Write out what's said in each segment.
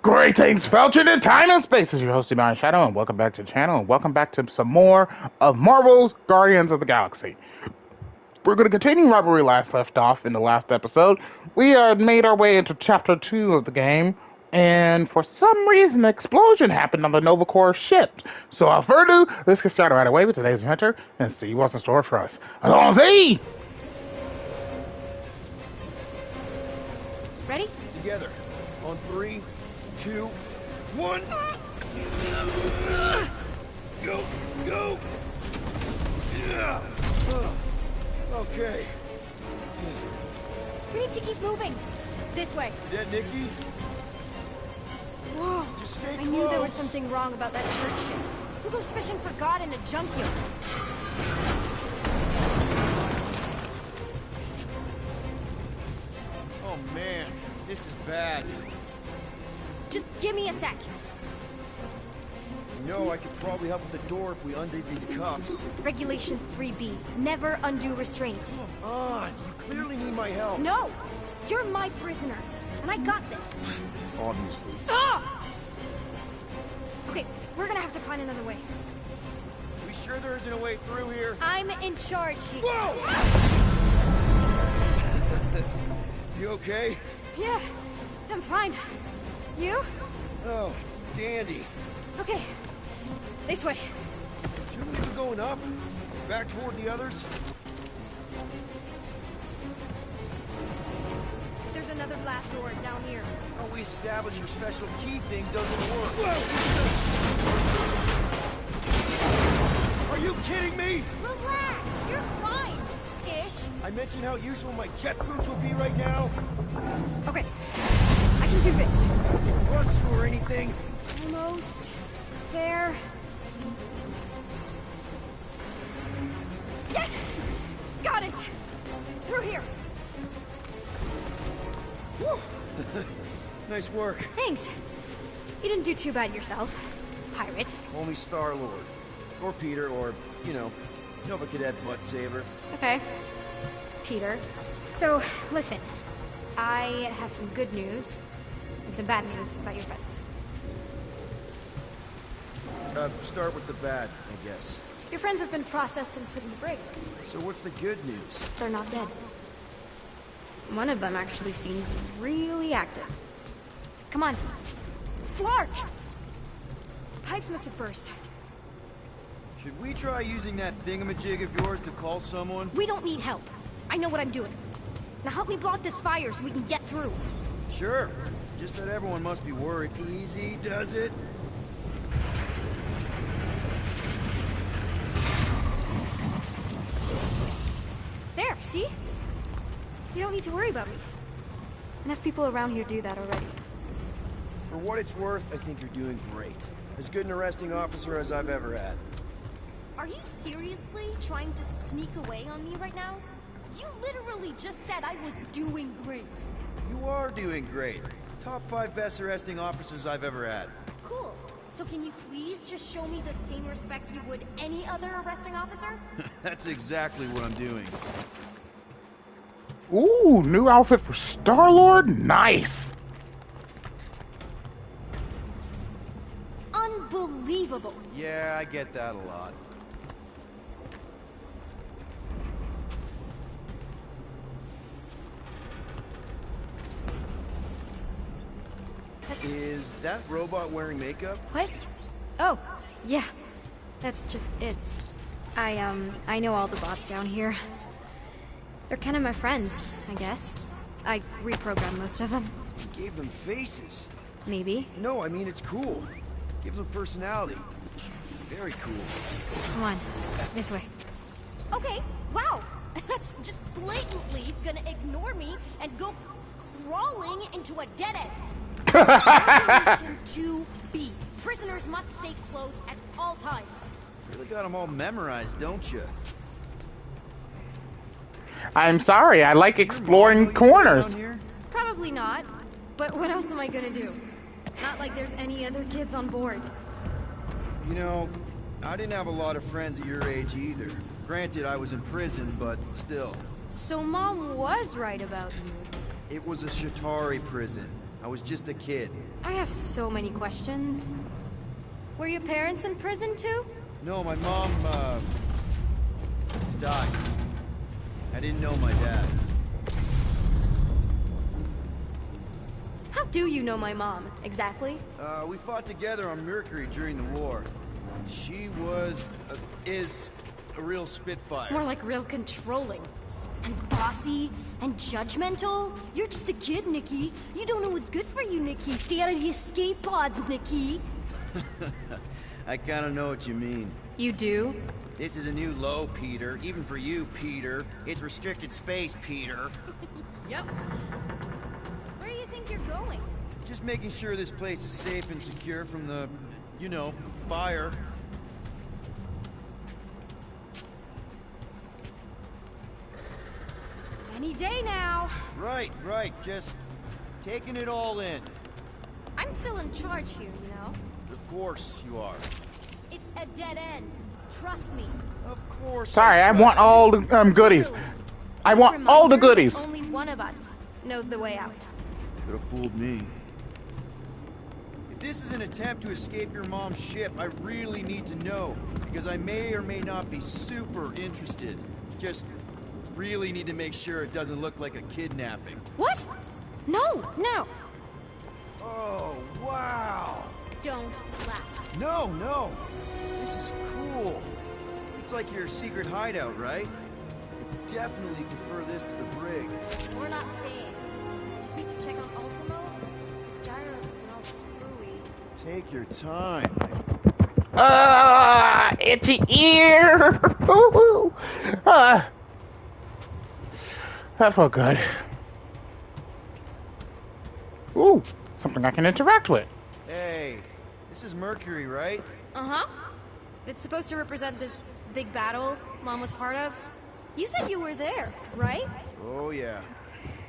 Greetings, Felchin, in time and space. This is your host, Divine Shadow, and welcome back to the channel, and welcome back to some more of Marvel's Guardians of the Galaxy. We're going to continue right where we last left off in the last episode. We made our way into Chapter 2 of the game, and for some reason, an explosion happened on the Nova Corps ship. So, without further ado, let's get started right away with today's adventure and see what's in store for us. Allons-y! Ready? Together. On 3, 2, 1. Go, go. Yeah. Okay. We need to keep moving. This way. You dead, Nikki? Whoa. Just stay I close. knew there was something wrong about that church ship. Who goes fishing for God in a junkyard? Oh man, this is bad. Just give me a sec. You know, I could probably help with the door if we undid these cuffs. Regulation 3B. Never undo restraints. Come on, you clearly need my help. No! You're my prisoner, and I got this. Obviously. Ah! Okay, we're gonna have to find another way. We sure there isn't a way through here? I'm in charge here. Whoa! You okay? Yeah, I'm fine. You? Oh, dandy. Okay, this way. Shouldn't we be going up? Back toward the others? There's another blast door down here. How we establish your special key thing doesn't work. Whoa! Are you kidding me? Relax, you're fine. Ish. I mentioned how useful my jet boots will be right now. Okay, I can do this. Rush you or anything? Almost there. Yes! Got it! Through here. Whew. Nice work. Thanks. You didn't do too bad yourself, pirate. Call me Star-Lord. Or Peter, or, you know, Nova Cadet Butt Saver. Okay. Peter. So, listen. I have some good news and some bad news about your friends. Start with the bad, I guess. Your friends have been processed and put in the brig. So what's the good news? They're not dead. One of them actually seems really active. Come on. Flark! Pipes must have burst. Should we try using that thingamajig of yours to call someone? We don't need help. I know what I'm doing. Now help me block this fire so we can get through. Sure. Just that everyone must be worried. Easy does it. There, see? You don't need to worry about me. Enough people around here do that already. For what it's worth, I think you're doing great. As good an arresting officer as I've ever had. Are you seriously trying to sneak away on me right now? You literally just said I was doing great. You are doing great. Top 5 best arresting officers I've ever had. Cool. So can you please just show me the same respect you would any other arresting officer? That's exactly what I'm doing. Ooh, new outfit for Star-Lord? Nice! Unbelievable. Yeah, I get that a lot. Is that robot wearing makeup? What? Oh, yeah. That's just it's. I know all the bots down here. They're kind of my friends, I guess. I reprogrammed most of them. You gave them faces. Maybe. No, I mean it's cool. Gives them personality. Very cool. Come on, this way. Okay, wow. That's just blatantly gonna ignore me and go crawling into a dead end. Regulation 2B. Prisoners must stay close at all times. Really got them all memorized, don't you? I'm sorry, I like Does your exploring mom know you live corners. around here? Probably not. But what else am I gonna do? Not like there's any other kids on board. You know, I didn't have a lot of friends at your age either. Granted, I was in prison, but still. So Mom was right about you. It was a Shatari prison. I was just a kid. I have so many questions. Were your parents in prison too? No, my mom, died. I didn't know my dad. How do you know my mom, exactly? We fought together on Mercury during the war. She was, is a real spitfire. More like real controlling. And bossy and judgmental. You're just a kid, Nikki. You don't know what's good for you, Nikki. Stay out of the escape pods, Nikki. I kinda know what you mean. You do? This is a new low, Peter. Even for you, Peter. It's restricted space, Peter. Yep. Where do you think you're going? Just making sure this place is safe and secure from the, you know, fire. Any day now. Right. Just taking it all in. I'm still in charge here, you know? Of course you are. It's a dead end. Trust me. Of course. Sorry, I want trust all the goodies. I want all the Reminder that goodies. Only one of us knows the way out. you. Could have fooled me. If this is an attempt to escape your mom's ship, I really need to know. Because I may or may not be super interested. Just really need to make sure it doesn't look like a kidnapping. What? No. Oh, wow. Don't laugh. No. This is cool. It's like your secret hideout, right? I definitely defer this to the brig. We're not staying. I just need to check on Ultimo. His gyros have been all screwy. Take your time. Itchy ear. Ooh. That felt good. Ooh, something I can interact with. Hey, this is Mercury, right? Uh-huh. It's supposed to represent this big battle Mom was part of. You said you were there, right? Oh, yeah.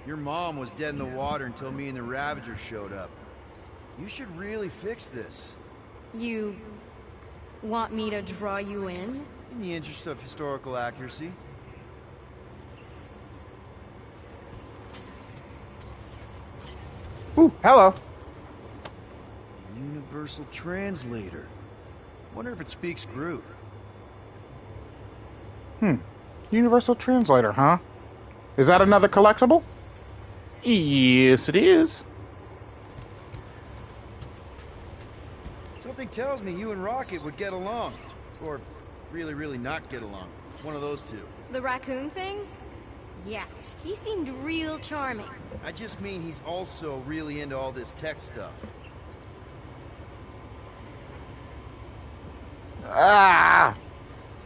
Your mom was dead in the water until me and the Ravagers showed up. You should really fix this. You want me to draw you in? In the interest of historical accuracy. Ooh, hello. Universal translator. Wonder if it speaks Groot. Universal translator, huh? Is that another collectible? Yes, it is. Something tells me you and Rocket would get along. Or really not get along. One of those two. The raccoon thing? Yeah, he seemed real charming. I just mean he's also really into all this tech stuff. Ah!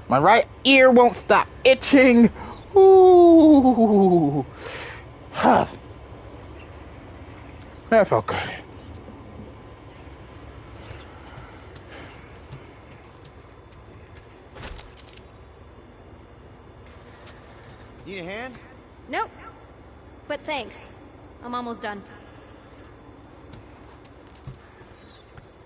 My right ear won't stop itching. Ooh. Huh. That felt good. Need a hand? Nope. But thanks. I'm almost done.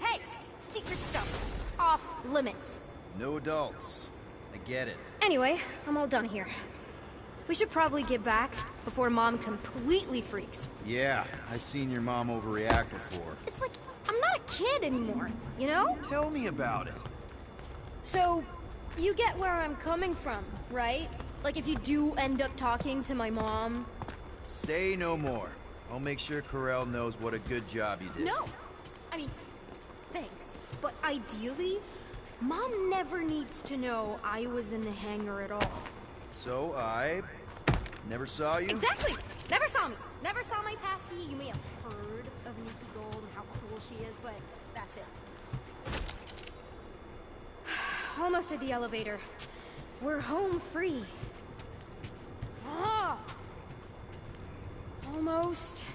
Hey, secret stuff. Off limits. No adults. I get it. Anyway, I'm all done here. We should probably get back before Mom completely freaks. Yeah, I've seen your mom overreact before. It's like, I'm not a kid anymore, you know? Tell me about it. So, you get where I'm coming from, right? Like if you do end up talking to my mom. Say no more. I'll make sure Corel knows what a good job you did. No! I mean, thanks. But ideally, Mom never needs to know I was in the hangar at all. So I never saw you? Exactly! Never saw me. Never saw my pasty. You may have heard of Nikki Gold and how cool she is, but that's it. Almost at the elevator. We're home free. Ah! Almost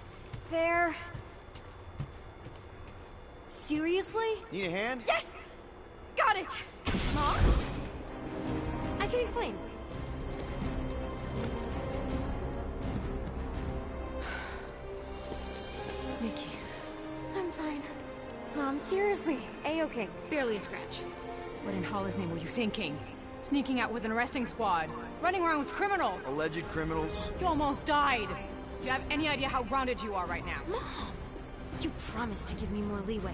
there. Seriously? Need a hand? Yes! Got it! Mom? I can explain. honestly, A-okay. Barely a scratch. What in Hollis' name were you thinking? Sneaking out with an arresting squad. Running around with criminals. Alleged criminals. You almost died. Do you have any idea how grounded you are right now? Mom! You promised to give me more leeway.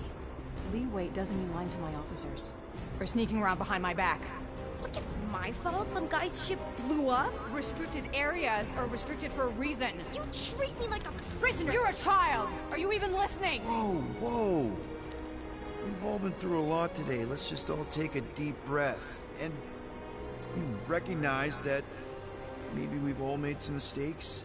Leeway doesn't mean lying to my officers. Or sneaking around behind my back. Look, it's my fault some guy's ship blew up. Restricted areas are restricted for a reason. You treat me like a prisoner. You're a child! Are you even listening? Whoa, whoa. We've all been through a lot today. Let's just all take a deep breath and recognize that maybe we've all made some mistakes.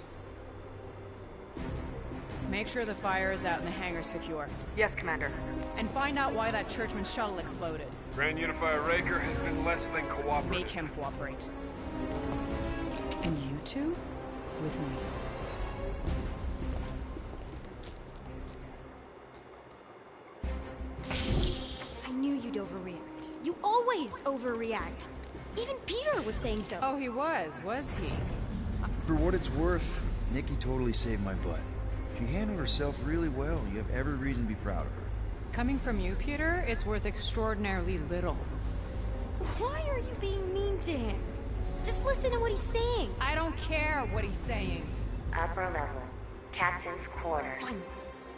Make sure the fire is out and the hangar's secure. Yes, Commander. And find out why that churchman's shuttle exploded. Grand Unifier Raker has been less than cooperative. Make him cooperate. And you two? With me. I knew you'd overreact. You always overreact. Even Peter was saying so. Oh, he was he? For what it's worth, Nikki totally saved my butt. She handled herself really well. You have every reason to be proud of her. Coming from you, Peter, it's worth extraordinarily little. Why are you being mean to him? Just listen to what he's saying. I don't care what he's saying. Upper level. Captain's quarters. Fine.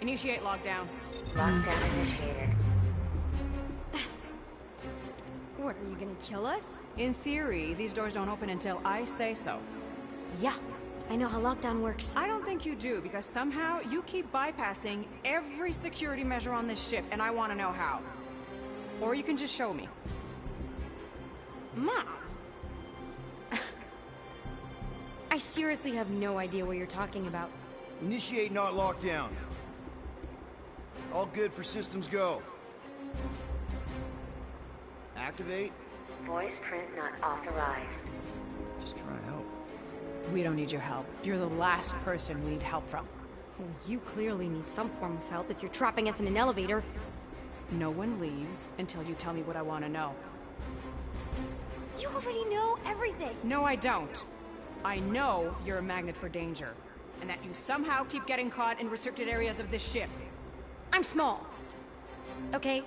Initiate lockdown. Lockdown initiated. What, are you gonna kill us? In theory, these doors don't open until I say so. Yeah, I know how lockdown works. I don't think you do, because somehow you keep bypassing every security measure on this ship, and I want to know how. Or you can just show me. Mom! I seriously have no idea what you're talking about. Initiate not lockdown. All good for systems go. Activate. Voice print not authorized. Just trying to help. We don't need your help. You're the last person we need help from. Well, you clearly need some form of help if you're trapping us in an elevator. No one leaves until you tell me what I want to know. You already know everything. No, I don't. I know you're a magnet for danger, and that you somehow keep getting caught in restricted areas of this ship. I'm small. Okay?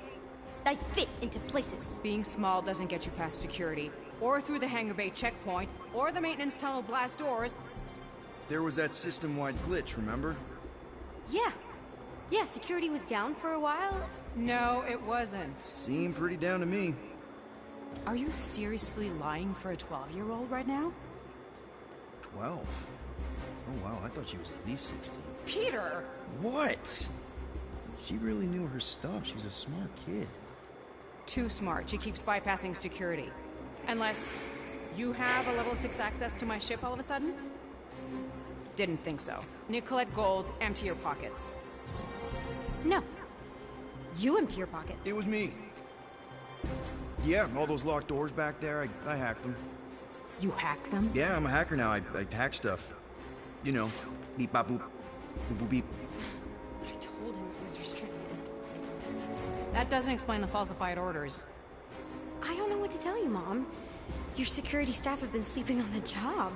I fit into places. Being small doesn't get you past security, or through the hangar bay checkpoint, or the maintenance tunnel blast doors. There was that system-wide glitch, remember? Yeah. Yeah, security was down for a while. No, it wasn't. Seemed pretty down to me. Are you seriously lying for a 12-year-old right now? 12? Oh wow, I thought she was at least 16. Peter! What? She really knew her stuff. She's a smart kid. Too smart. She keeps bypassing security. Unless you have a level 6 access to my ship all of a sudden? Didn't think so. Nicolette Gold, empty your pockets. No. You empty your pockets. It was me. Yeah, all those locked doors back there, I hacked them. You hack them? Yeah, I'm a hacker now. I hack stuff. You know, beep bop boop, boop boop beep. I told him it was restricted. That doesn't explain the falsified orders. I don't know what to tell you, Mom. Your security staff have been sleeping on the job.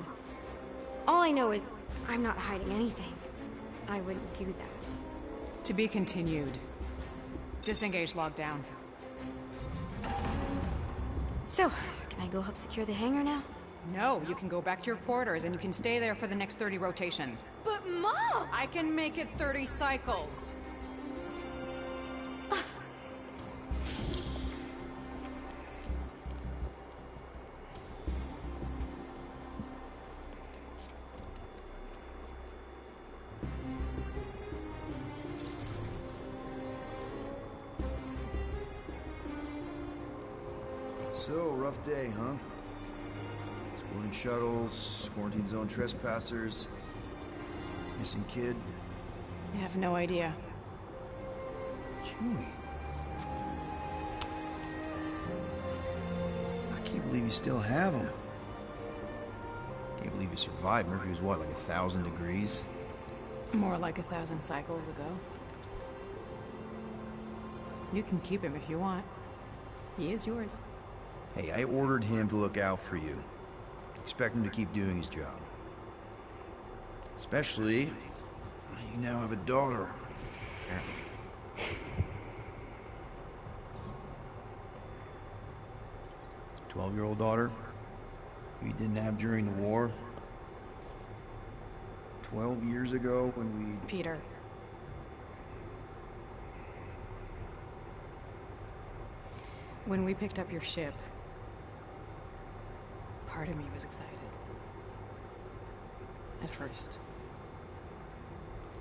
All I know is I'm not hiding anything. I wouldn't do that. To be continued. Disengage lockdown. So, can I go help secure the hangar now? No, you can go back to your quarters and you can stay there for the next 30 rotations. But Mom! I can make it 30 cycles. So, rough day, huh? Exploding shuttles, quarantine zone trespassers, missing kid. I have no idea. Chewie. I can't believe you still have him. Can't believe you survived. Mercury was what, like 1,000 degrees? More like 1,000 cycles ago. You can keep him if you want. He is yours. Hey, I ordered him to look out for you. Expect him to keep doing his job. Especially, you now have a daughter. Apparently. 12-year-old daughter you didn't have during the war. 12 years ago when we... Peter. When we picked up your ship, part of me was excited. At first.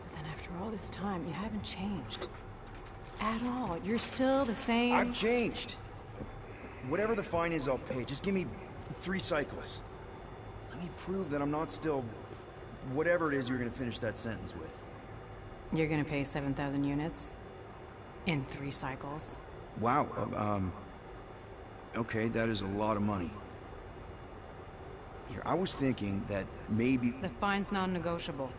But then after all this time, you haven't changed. At all. You're still the same... I've changed. Whatever the fine is, I'll pay. Just give me 3 cycles. Let me prove that I'm not still... whatever it is you're gonna finish that sentence with. You're gonna pay 7,000 units? In 3 cycles? Wow, okay, that is a lot of money. Here, I was thinking that maybe... The fine's non-negotiable.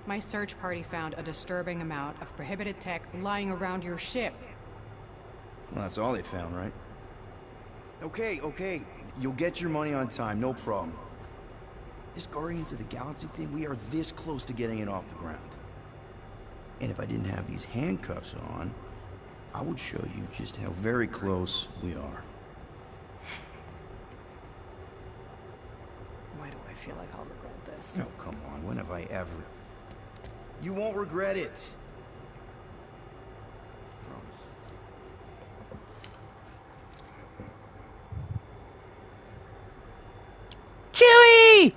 My search party found a disturbing amount of prohibited tech lying around your ship. Well, that's all they found, right? Okay. You'll get your money on time, no problem. This Guardians of the Galaxy thing, we are this close to getting it off the ground. And if I didn't have these handcuffs on, I would show you just how very close we are. Why do I feel like I'll regret this? Oh, come on, when have I ever... You won't regret it. Promise. Chewie!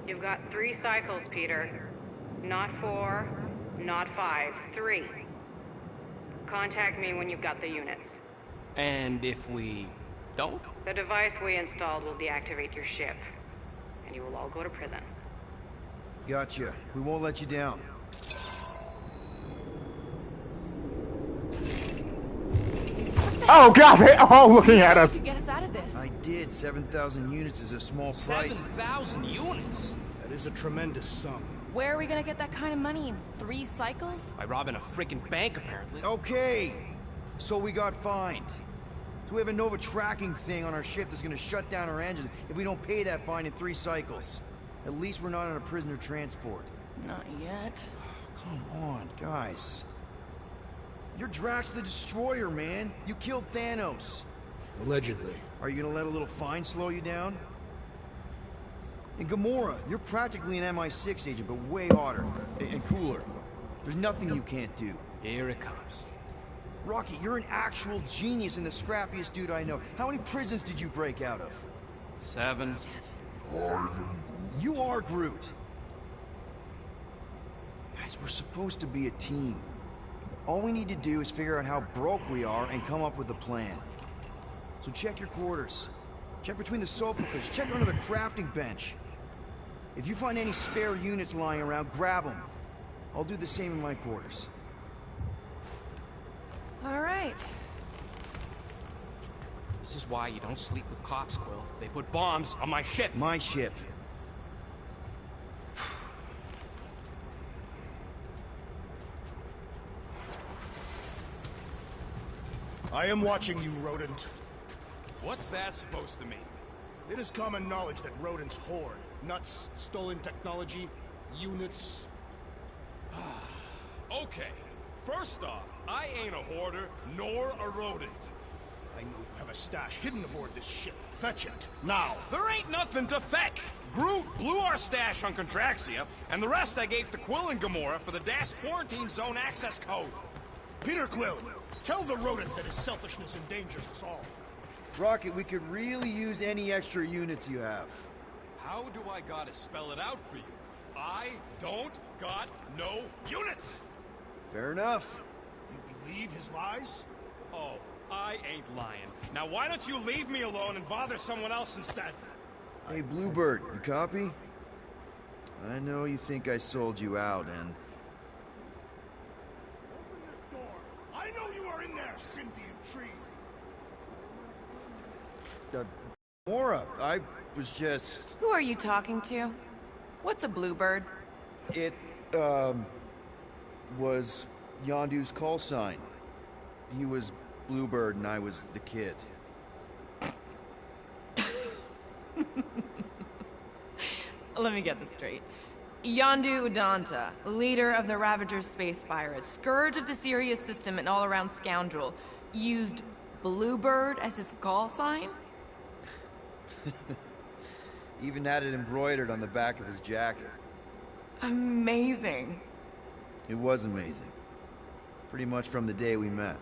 You've got 3 cycles, Peter. Not 4, not 5, 3. Contact me when you've got the units. And if we don't? The device we installed will deactivate your ship, and you will all go to prison. Gotcha. We won't let you down. Oh god, they all looking at us. You get us out of this. I did. 7,000 units is a small price. 7,000 units? That is a tremendous sum. Where are we gonna get that kind of money in 3 cycles? By robbing a freaking bank, apparently. Okay, so we got fined. So we have a Nova tracking thing on our ship that's gonna shut down our engines if we don't pay that fine in 3 cycles. At least we're not on a prisoner transport. Not yet. Come on, guys. You're Drax the Destroyer, man. You killed Thanos. Allegedly. Are you gonna let a little fine slow you down? And Gamora, you're practically an MI6 agent, but way hotter and cooler. There's nothing you can't do. Here it comes. Rocky, you're an actual genius and the scrappiest dude I know. How many prisons did you break out of? 7. You are Groot. Guys, we're supposed to be a team. All we need to do is figure out how broke we are and come up with a plan. So check your quarters. Check between the sofa cushions. Check under the crafting bench. If you find any spare units lying around, grab them. I'll do the same in my quarters. All right. This is why you don't sleep with cops, Quill. They put bombs on my ship. My ship. I am watching you, rodent. What's that supposed to mean? It is common knowledge that rodents hoard nuts, stolen technology, units. Okay, first off, I ain't a hoarder nor a rodent. I know you have a stash hidden aboard this ship. Fetch it, now. There ain't nothing to fetch. Groot blew our stash on Contraxia, and the rest I gave to Quill and Gamora for the DAS quarantine zone access code. Peter Quill, tell the rodent that his selfishness endangers us all. Rocket, we could really use any extra units you have. How do I gotta spell it out for you? I don't got no units! Fair enough. You believe his lies? Oh, I ain't lying. Now why don't you leave me alone and bother someone else instead? Hey, Bluebird, you copy? I know you think I sold you out, and... Open this door. I know you are in there, sentient tree. Mora, I was just... Who are you talking to? What's a bluebird? It, was Yondu's call sign. He was Bluebird and I was the kid. Let me get this straight. Yondu Udanta, leader of the Ravager Space Spires, scourge of the Sirius system and all-around scoundrel, used Bluebird as his call sign? Even had it embroidered on the back of his jacket. Amazing. It was amazing. Pretty much from the day we met.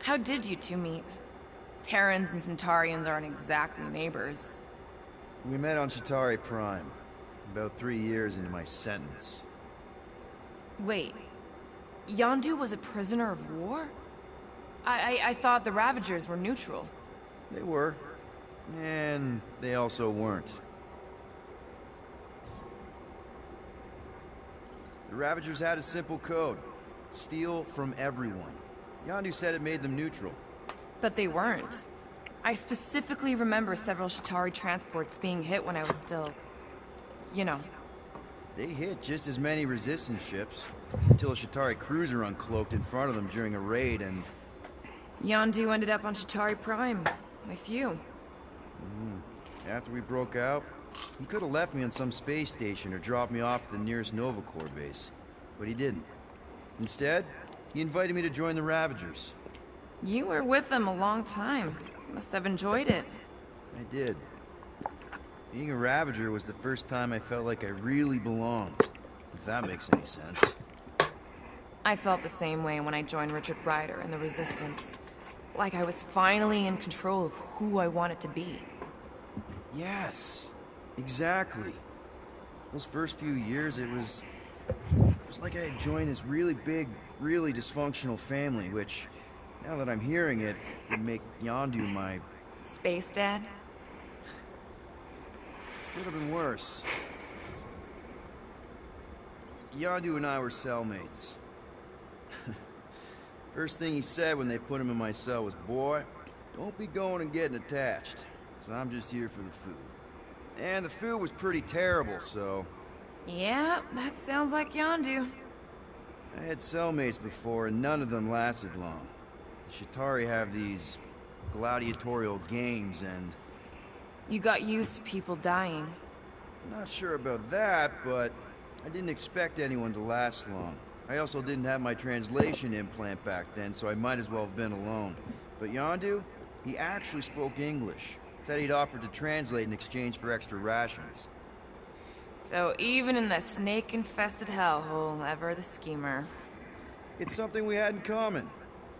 How did you two meet? Terrans and Centaurians aren't exactly neighbors. We met on Chitauri Prime, about 3 years into my sentence. Wait, Yondu was a prisoner of war? I thought the Ravagers were neutral. They were. And they also weren't. The Ravagers had a simple code. Steal from everyone. Yondu said it made them neutral. But they weren't. I specifically remember several Chitauri transports being hit when I was still... you know. They hit just as many resistance ships, until a Chitauri cruiser uncloaked in front of them during a raid and... Yondu ended up on Chitauri Prime, with you. After we broke out, he could have left me on some space station or dropped me off at the nearest Nova Corps base. But he didn't. Instead, he invited me to join the Ravagers. You were with them a long time. Must have enjoyed it. I did. Being a Ravager was the first time I felt like I really belonged, if that makes any sense. I felt the same way when I joined Richard Ryder and the Resistance. Like I was finally in control of who I wanted to be. Yes, exactly. Those first few years, it was like I had joined this really big, really dysfunctional family, which, now that I'm hearing it, would make Yondu my... Space Dad? Could have been worse. Yondu and I were cellmates. First thing he said when they put him in my cell was, "Boy, don't be going and getting attached, so I'm just here for the food." And the food was pretty terrible, so... Yeah, that sounds like Yondu. I had cellmates before, and none of them lasted long. The Chitauri have these gladiatorial games, and... You got used to people dying. Not sure about that, but I didn't expect anyone to last long. I also didn't have my translation implant back then, so I might as well have been alone. But Yondu, he actually spoke English. Said he'd offered to translate in exchange for extra rations. So even in the snake-infested hellhole, ever the schemer. It's something we had in common.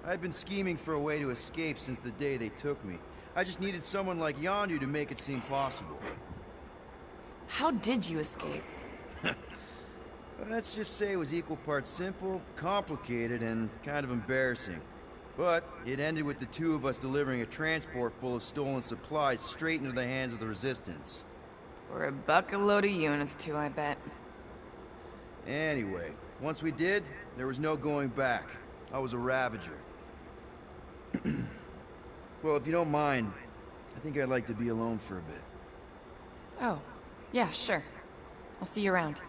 I'd been scheming for a way to escape since the day they took me. I just needed someone like Yondu to make it seem possible. How did you escape? Let's just say it was equal parts simple, complicated, and kind of embarrassing. But it ended with the two of us delivering a transport full of stolen supplies straight into the hands of the Resistance. For a bucket load of units too, I bet. Anyway, once we did, there was no going back. I was a Ravager. Well, if you don't mind, I think I'd like to be alone for a bit. Oh, yeah, sure. I'll see you around.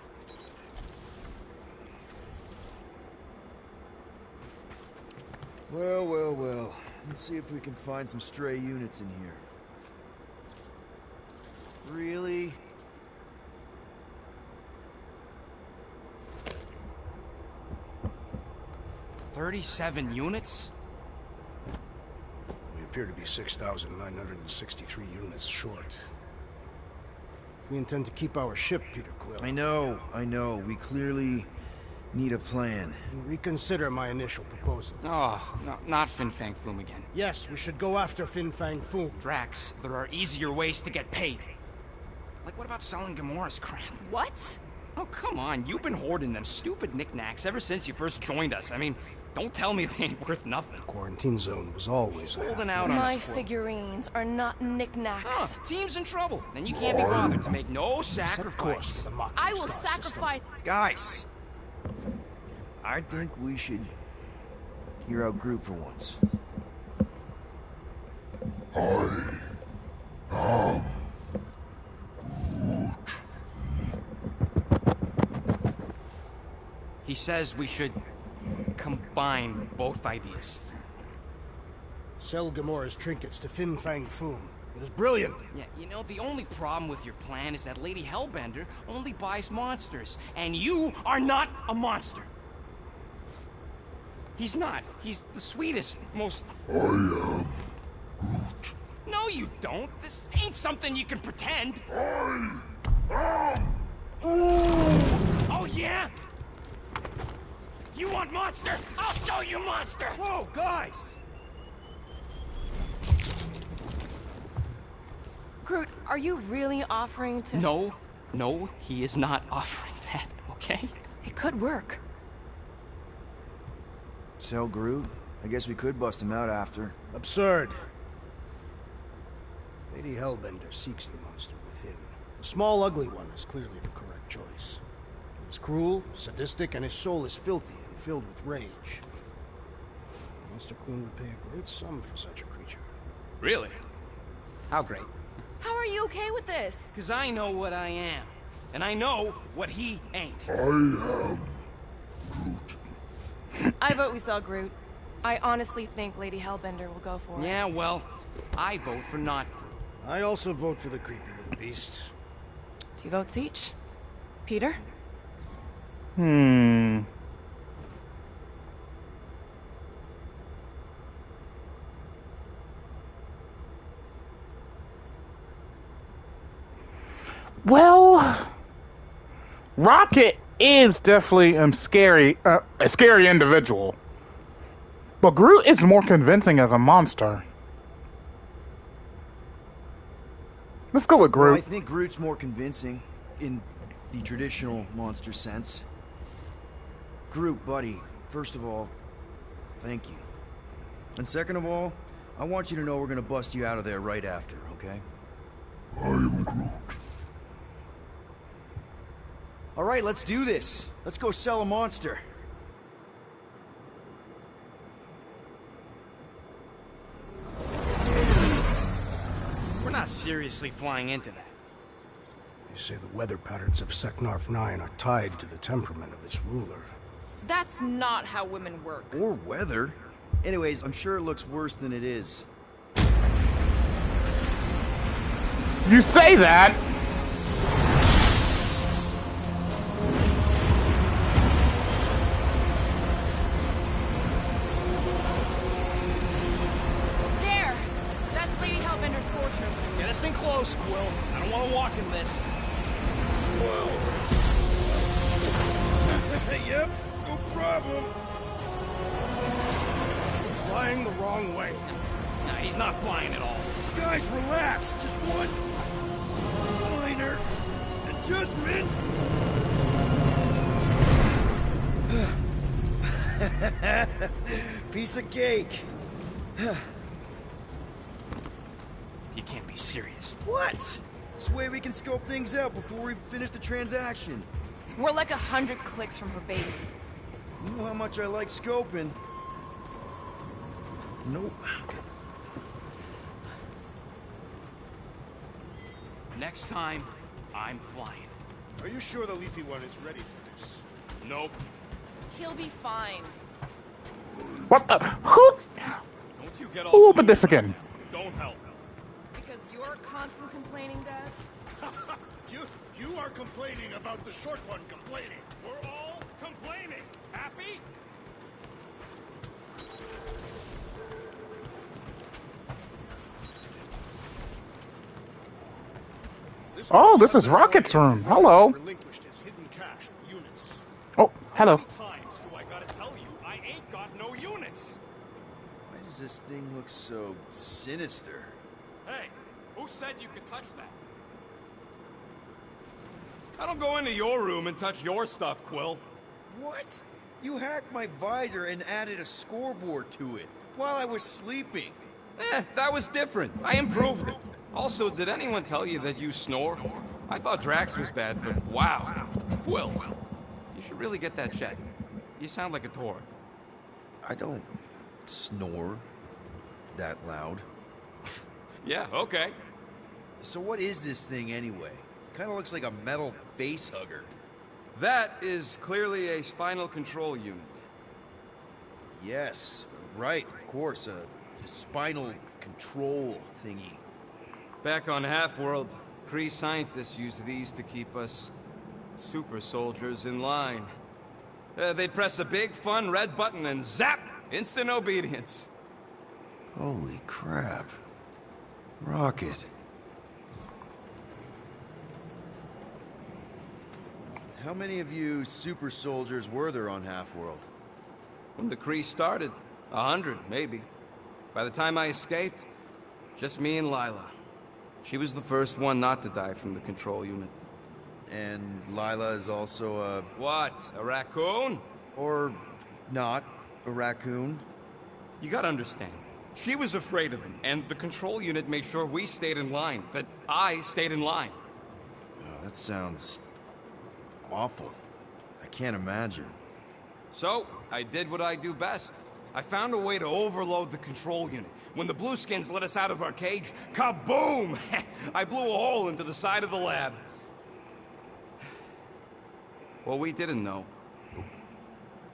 Well, well, well. Let's see if we can find some stray units in here. Really? $37 units? We appear to be 6,963 units short. If we intend to keep our ship, Peter Quill... I know. We clearly need a plan. Reconsider my initial proposal. Oh, no, not Fin Fang Foom again. Yes, we should go after Fin Fang Foom. Drax, there are easier ways to get paid. Like, what about selling Gamora's crap? What? Oh, come on. You've been hoarding them stupid knickknacks ever since you first joined us. I mean, don't tell me they ain't worth nothing. Quarantine zone was always holding out on My us, Quill. figurines are not knickknacks. Huh, team's in trouble. Then you can't be bothered to make no sacrifice. I will sacrifice... Guys! I think we should hear out Groot for once. He says we should combine both ideas. Sell Gamora's trinkets to Fin Fang Foom. It is brilliant. Yeah, you know, the only problem with your plan is that Lady Hellbender only buys monsters, and you are not a monster. He's not. He's the sweetest, most... I am Groot. No, you don't. This ain't something you can pretend. I am... Oh, yeah? You want monster? I'll show you monster! Whoa, guys! Groot, are you really offering to... No, he is not offering that, okay? It could work. Sell Groot? I guess we could bust him out after. Absurd. Lady Hellbender seeks the monster within. The small, ugly one is clearly the correct choice. He is cruel, sadistic, and his soul is filthy and filled with rage. The Monster Queen would pay a great sum for such a creature. Really? How great? How are you okay with this? Because I know what I am. And I know what he ain't. I am Groot. I vote we sell Groot. I honestly think Lady Hellbender will go for it. Yeah, well, I vote for not Groot. I also vote for the creepy little beast. 2 votes each. Peter? Well, Rocket is definitely a scary individual. But Groot is more convincing as a monster. Let's go with Groot. Well, I think Groot's more convincing in the traditional monster sense. Groot, buddy, first of all, thank you. And second of all, I want you to know we're gonna bust you out of there right after, okay? I am Groot. Alright, let's do this. Let's go sell a monster. We're not seriously flying into that. They say the weather patterns of Seknarf 9 are tied to the temperament of its ruler. That's not how women work. Or weather. Anyways, I'm sure it looks worse than it is. You say that. There! That's Lady Hellbender's fortress. Get us in close, Quill. I don't want to walk in this. Yep, no problem. You're flying the wrong way. Nah, he's not flying at all. Guys, relax. Just one minor adjustment. Piece of cake. You can't be serious. What? This way we can scope things out before we finish the transaction. We're like 100 clicks from her base. You know how much I like scoping. Nope. Next time, I'm flying. Are you sure the leafy one is ready for this? Nope. He'll be fine. What the? Who? Don't you get all Who opened this again? Don't help. Because your constant complaining, Daz? You are complaining about the short one complaining. We're all complaining. Happy? Oh, this is Rocket's room. Hello. Relinquished his hidden cache of units. Oh, hello. How many times do I gotta tell you I ain't got no units? Why does this thing look so sinister? Hey, who said you could touch that? I don't go into your room and touch your stuff, Quill. What? You hacked my visor and added a scoreboard to it while I was sleeping. That was different. I improved it. Also, did anyone tell you that you snore? I thought Drax was bad, but wow. Quill, you should really get that checked. You sound like a Torg. I don't snore that loud. Yeah, okay. So what is this thing anyway? Kind of looks like a metal face hugger. That is clearly a spinal control unit. Yes, right, of course, a spinal control thingy. Back on Half-World, Kree scientists use these to keep us super soldiers in line. They'd press a big, fun red button and zap! Instant obedience. Holy crap. Rocket. How many of you super soldiers were there on Half-World? When the Kree started, 100, maybe. By the time I escaped, just me and Lila. She was the first one not to die from the control unit. And Lila is also a... What? A raccoon? Or not a raccoon? You gotta understand. She was afraid of him, and the control unit made sure we stayed in line. That I stayed in line. Oh, that sounds... awful. I can't imagine. So, I did what I do best. I found a way to overload the control unit. When the Blueskins let us out of our cage, kaboom! I blew a hole into the side of the lab. What we didn't know,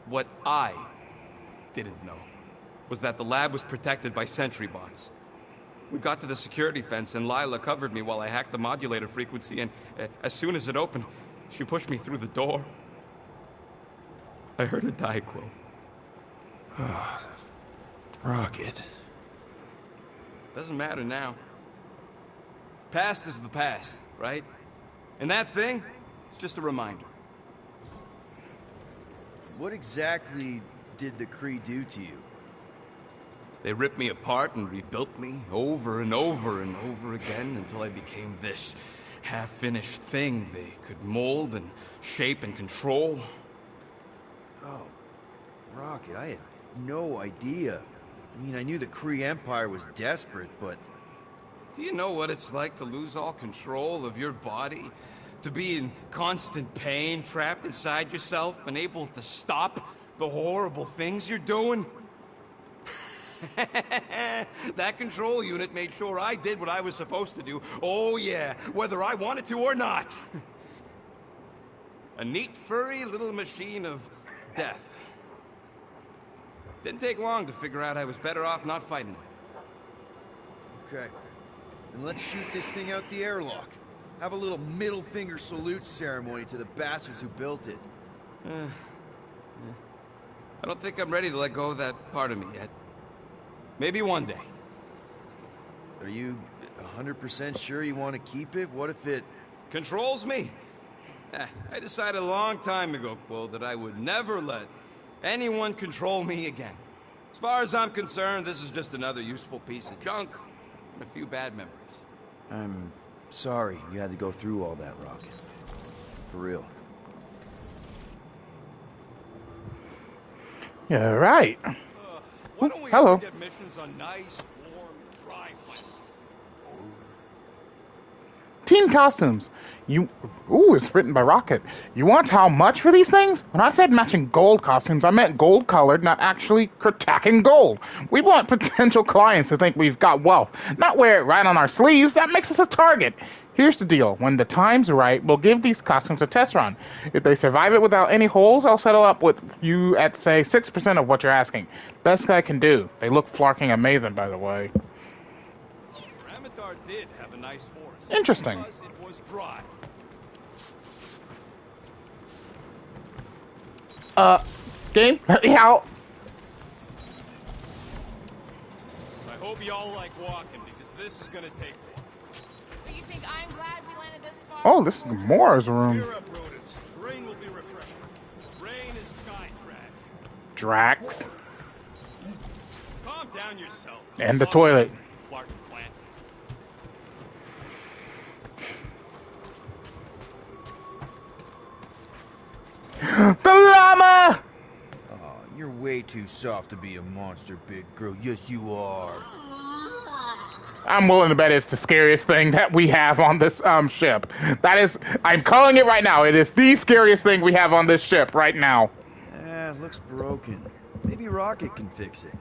what I didn't know, was that the lab was protected by sentry bots. We got to the security fence and Lila covered me while I hacked the modulator frequency, and as soon as it opened, she pushed me through the door. I heard her die, Quill. Oh, Rocket. Doesn't matter now. Past is the past, right? And that thing, it's just a reminder. What exactly did the Kree do to you? They ripped me apart and rebuilt me over and over and over again until I became this half-finished thing they could mold and shape and control. Oh, Rocket, I had no idea. I mean, I knew the Kree Empire was desperate, but... Do you know what it's like to lose all control of your body? To be in constant pain, trapped inside yourself, unable to stop the horrible things you're doing? That control unit made sure I did what I was supposed to do. Oh yeah, whether I wanted to or not. A neat, furry little machine of death. Didn't take long to figure out I was better off not fighting it. Okay. Then let's shoot this thing out the airlock. Have a little middle finger salute ceremony to the bastards who built it. I don't think I'm ready to let go of that part of me yet. Maybe one day. Are you 100% sure you want to keep it? What if it... Controls me? I decided a long time ago, Quill, that I would never let anyone control me again. As far as I'm concerned, this is just another useful piece of junk and a few bad memories. I'm sorry you had to go through all that, Rocket. For real. Yeah, right. Why don't we Hello. get missions on nice, warm, dry planets? Team costumes. It's written by Rocket. You want how much for these things? When I said matching gold costumes, I meant gold colored, not actually attacking gold. We want potential clients to think we've got wealth, not wear it right on our sleeves. That makes us a target. Here's the deal. When the time's right, we'll give these costumes a test run. If they survive it without any holes, I'll settle up with you at, say, 6% of what you're asking. Best I can do. They look flarking amazing, by the way. Ramatar did have a nice forest. Interesting. Because it was dry. Game, let me out. I hope y'all like walking, because this is gonna take one. But you think I'm glad we landed this far? Oh, this is Mora's room. Cheer up, rodents. Rain will be refreshing. Rain is sky trash. Drax. Calm down yourself. And the toilet. Flarkin' plant. The llama! Oh, you're way too soft to be a monster, big girl. Yes, you are. I'm willing to bet it's the scariest thing that we have on this ship. That is, I'm calling it right now. It is the scariest thing we have on this ship right now. It looks broken. Maybe Rocket can fix it.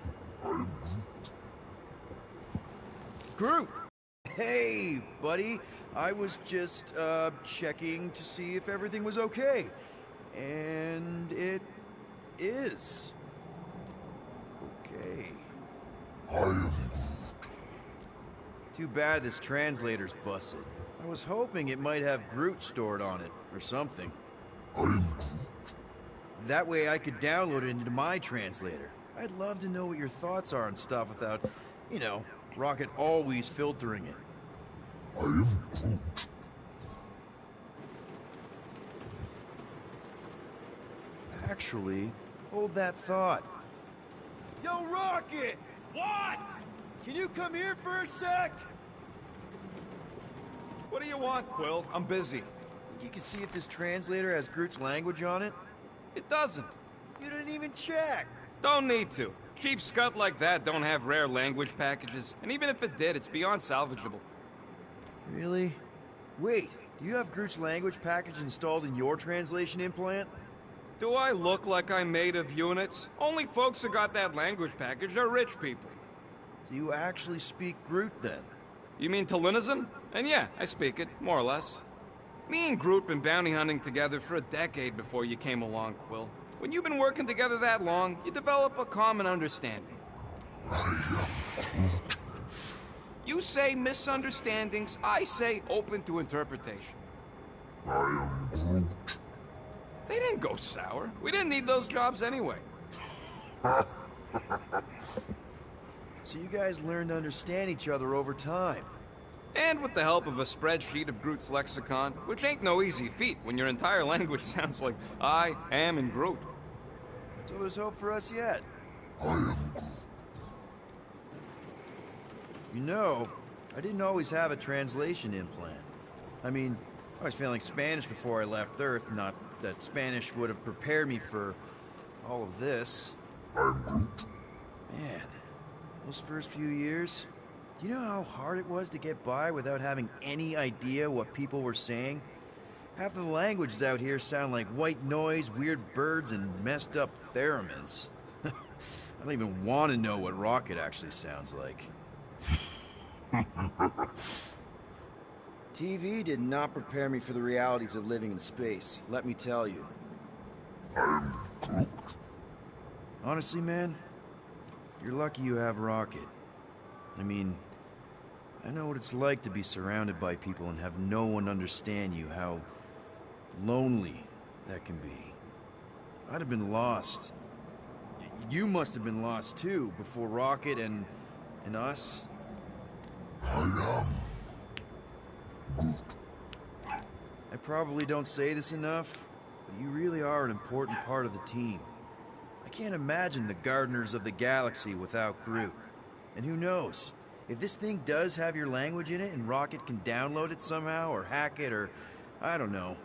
Groot! Hey, buddy. I was just, checking to see if everything was okay. And it is. Okay. I am Groot. Too bad this translator's busted. I was hoping it might have Groot stored on it, or something. I am Groot. That way I could download it into my translator. I'd love to know what your thoughts are on stuff without, you know, Rocket always filtering it. I am Groot. Actually, hold that thought. Yo, Rocket! What? Can you come here for a sec? What do you want, Quill? I'm busy. Think you can see if this translator has Groot's language on it? It doesn't. You didn't even check! Don't need to. Cheap scut like that don't have rare language packages, and even if it did, it's beyond salvageable. Really? Wait, do you have Groot's language package installed in your translation implant? Do I look like I'm made of units? Only folks who got that language package are rich people. Do you actually speak Groot then? You mean Talinisan? And yeah, I speak it, more or less. Me and Groot been bounty hunting together for a decade before you came along, Quill. When you've been working together that long, you develop a common understanding. I am Groot. You say misunderstandings, I say open to interpretation. I am Groot. They didn't go sour. We didn't need those jobs anyway. So you guys learned to understand each other over time. And with the help of a spreadsheet of Groot's lexicon, which ain't no easy feat when your entire language sounds like I am in Groot. So there's hope for us yet. I am Groot. You know, I didn't always have a translation implant. I mean, I was failing Spanish before I left Earth, not that Spanish would have prepared me for all of this. I am Groot. Man, those first few years, do you know how hard it was to get by without having any idea what people were saying? Half of the languages out here sound like white noise, weird birds, and messed up theremins. I don't even want to know what Rocket actually sounds like. TV did not prepare me for the realities of living in space, let me tell you. I am Groot. Honestly, man, you're lucky you have Rocket. I mean, I know what it's like to be surrounded by people and have no one understand you, how lonely that can be. I'd have been lost. You must have been lost too, before Rocket and us. I am Groot. I probably don't say this enough, but you really are an important part of the team. I can't imagine the Gardeners of the Galaxy without Groot. And who knows, if this thing does have your language in it and Rocket can download it somehow, or hack it, or I don't know.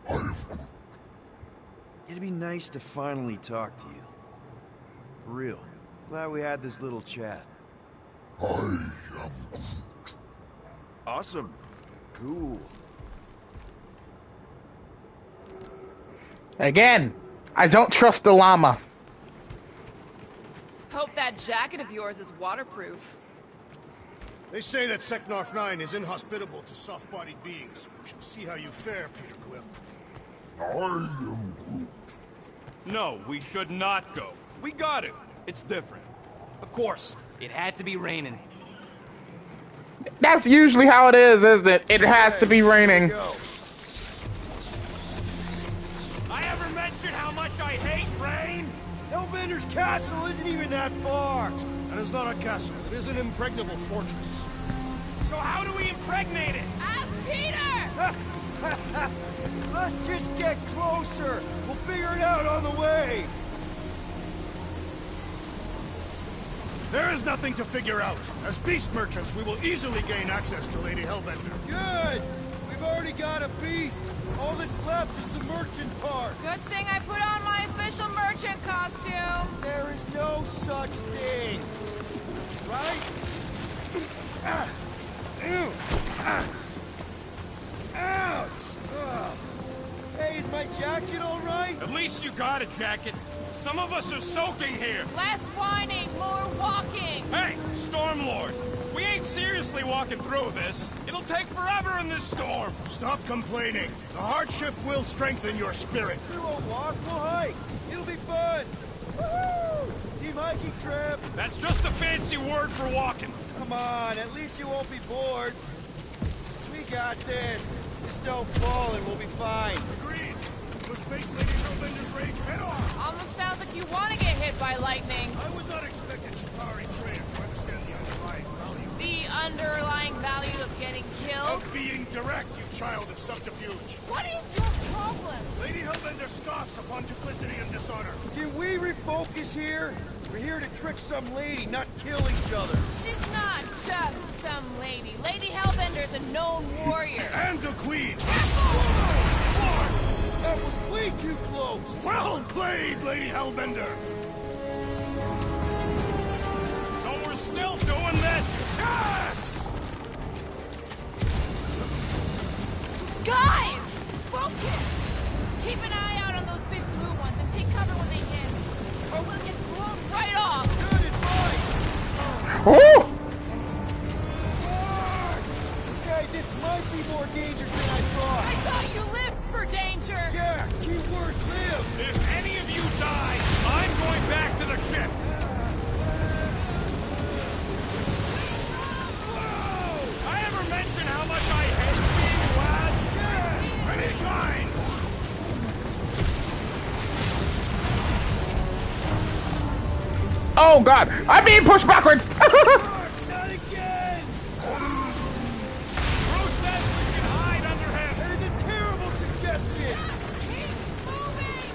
I am Groot. It'd be nice to finally talk to you. For real. Glad we had this little chat. I am Groot. Awesome. Cool. Again, I don't trust the llama. Hope that jacket of yours is waterproof. They say that Seknarf 9 is inhospitable to soft-bodied beings. We shall see how you fare, Peter Quill. I am Groot. No, we should not go. We got it. It's different. Of course, it had to be raining. That's usually how it is, isn't it? It has to be raining. Go. I ever mentioned how much I hate rain? Hellbender's castle isn't even that far. That is not a castle. It is an impregnable fortress. So how do we impregnate it? Ask Peter! Let's just get closer. We'll figure it out on the way. There is nothing to figure out. As beast merchants, we will easily gain access to Lady Hellbender. Good. We've already got a beast. All that's left is the merchant part. Good thing I put on my official merchant costume. There is no such thing. Right? Ouch! Ugh. Hey, is my jacket all right? At least you got a jacket. Some of us are soaking here. Less whining, more walking. Hey, Stormlord. We ain't seriously walking through this. It'll take forever in this storm. Stop complaining. The hardship will strengthen your spirit. We won't walk, we'll hike. It'll be fun. Woohoo! Team hiking trip. That's just a fancy word for walking. Come Come on, at least you won't be bored. We got this. Just don't fall and we'll be fine. Agreed. Let's face Lady Hellbender's rage head on. Almost sounds like you want to get hit by lightning. I would not expect a Chitauri trader to understand the underlying value. The underlying value of getting killed? Of being direct, you child of subterfuge. What is your problem? Lady Hellbender scoffs upon duplicity and dishonor. Can we refocus here? We're here to trick some lady, not kill each other. She's not just some lady. Lady Hellbender's a known warrior. And a queen. That was way too close. Well played, Lady Hellbender. So we're still doing this? Yes! Guys! Focus! Keep an eye out on those big blue ones and take cover when they hit. Or we'll get blown right off. Good advice. Oh! Okay, this might be more dangerous than I thought. I thought you lived for danger. Yeah, keyword live. If any of you die, I'm going back to the ship. I ever mention how much I hate being lads? Yes! Many times! Oh god, I'm being pushed backwards! Not again! Brute says we can hide under him. That is a terrible suggestion. Keep moving!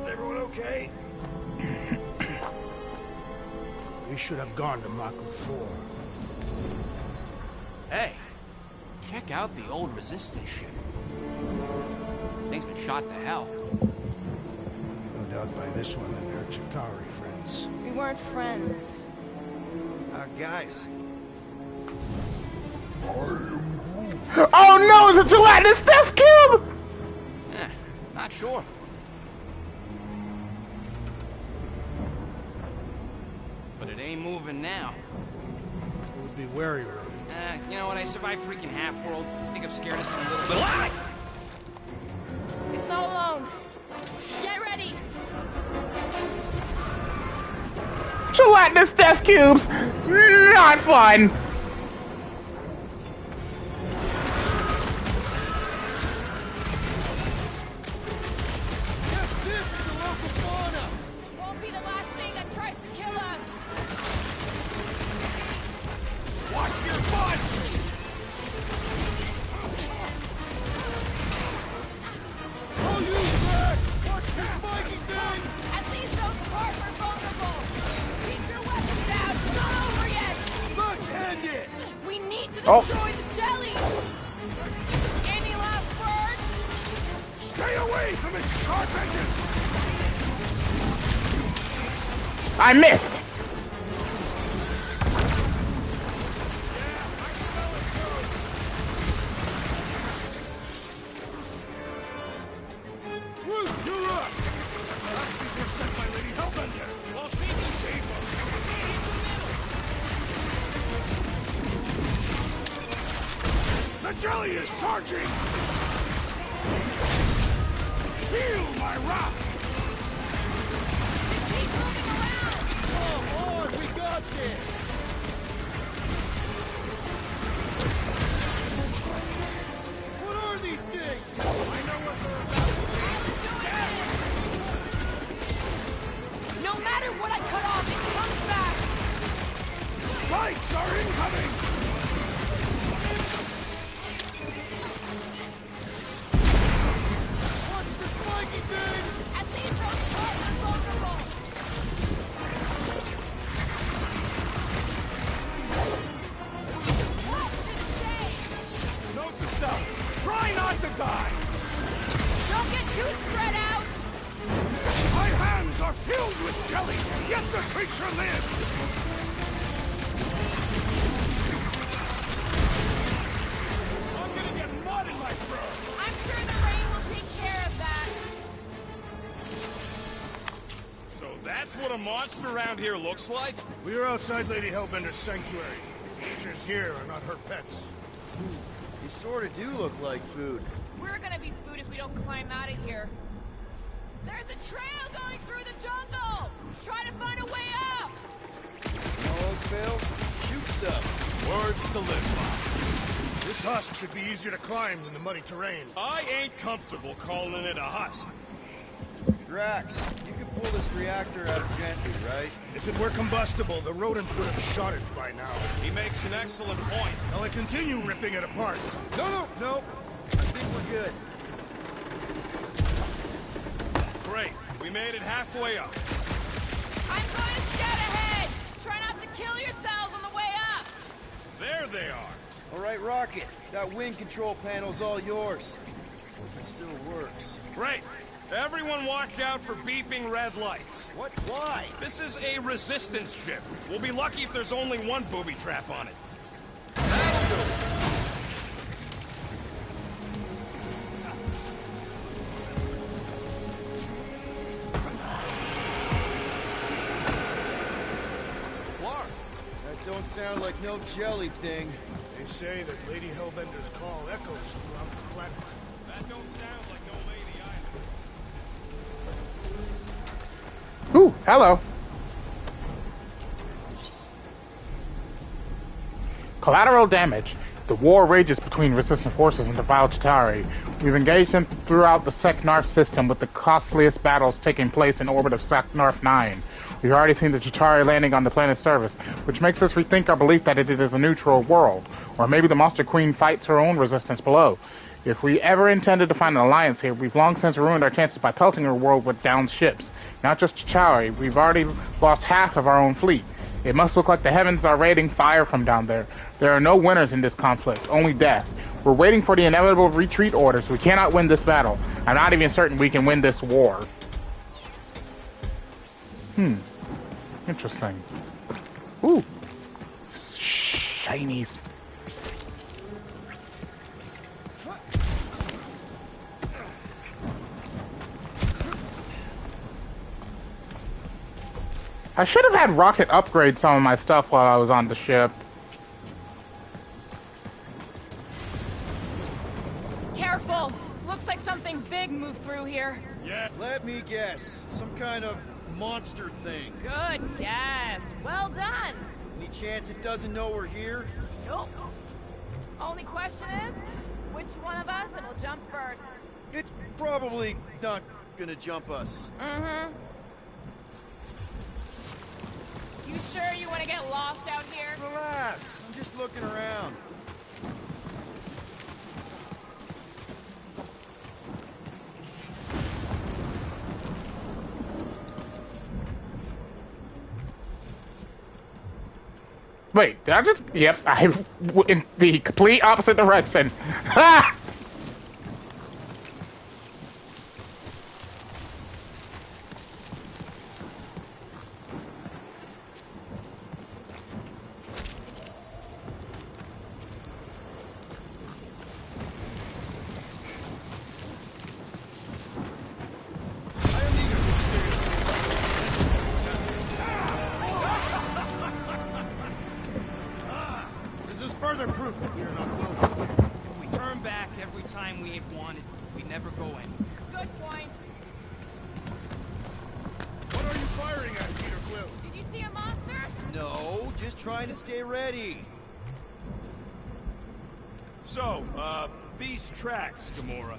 Everyone okay? We should have gone to Maku 4. Hey, check out the old resistance ship. Thing's been shot to hell. No doubt by this one and her Chitauri friends. We weren't friends. Guys. Oh no, it's a gelatinous death cube! Not sure. But it ain't moving now. We'll be wary of it. You know what? I survived freaking Half-World. I think I'm scared of some little bit. It's not alone. Get ready. Gelatinous death cubes! Not fun! Yes, this is the local fauna. Won't be the last thing that tries to kill us. Watch your butt! Oh, you rats! Watch the spiky things! At least those parts are vulnerable. Keep your weapons down. It's not over yet. Let's end it! We need to Oh. destroy the jelly. Any last words? Stay away from its sharp edges! I missed! Groot, you're up! Perhaps these were sent by Lady Hellbender. Well, she can save them. The jelly is charging! Feel my wrath! Keep moving around. Come on, we got this! What are these things? I know what they're about. No matter what I cut off, it comes back. Spikes are incoming! Watch the spiky things! At least those parts are vulnerable. What's it say? Note to self. Try not to die! Don't get too spread out. My hands are filled with jellies, yet the creature lives! I'm gonna get mud in my fur! I'm sure the rain will take care of that. So that's That's what a monster around here looks like? We are outside Lady Hellbender's sanctuary. Creatures here are not her pets. They sort of do look like food. We're gonna be food if we don't climb out of here. There's a trail going through the jungle! Try to find a way up! All else fails, shoot stuff. Words to live by. This husk should be easier to climb than the muddy terrain. I ain't comfortable calling it a husk. Drax, you can pull this reactor out gently, right? If it were combustible, the rodent would have shot it by now. He makes an excellent point. Will I continue ripping it apart? No. I think we're good. Great. We made it halfway up. I'm going to scout ahead! Try not to kill yourselves on the way up! There they are. All right, Rocket. That wind control panel's all yours. It still works. Great. Everyone watch out for beeping red lights. What? Why? This is a resistance ship. We'll be lucky if there's only one booby trap on it. Flar. That don't sound like no jelly thing. They say that Lady Hellbender's call echoes throughout the planet. That don't sound like no lady either. Ooh, hello. Collateral damage. The war rages between resistant forces and the Bout Chitauri. We've engaged them throughout the Sec-Narf system, with the costliest battles taking place in orbit of Sec-Narf 9. We've already seen the Chitauri landing on the planet's surface, which makes us rethink our belief that it is a neutral world. Or maybe the Monster Queen fights her own resistance below. If we ever intended to find an alliance here, we've long since ruined our chances by pelting her world with downed ships. Not just Chitauri, we've already lost half of our own fleet. It must look like the heavens are raining fire from down there. There are no winners in this conflict, only death. We're waiting for the inevitable retreat orders. We cannot win this battle. I'm not even certain we can win this war. Interesting. Ooh. Shinies. I should have had Rocket upgrade some of my stuff while I was on the ship. Careful! Looks like something big moved through here. Yeah. Let me guess. Some kind of monster thing. Good guess. Well done. Any chance it doesn't know we're here? Nope. Only question is, which one of us will jump first? It's probably not gonna jump us. Mm-hmm. You sure you want to get lost out here? Relax. I'm just looking around. Wait, did I just... Yep, I... in the complete opposite direction. Ha! Further proof that we are not alone. If we turn back every time we ain't wanted, we never go in. Good point. What are you firing at, Peter Quill? Did you see a monster? No, just trying to stay ready. So, these tracks, Gamora.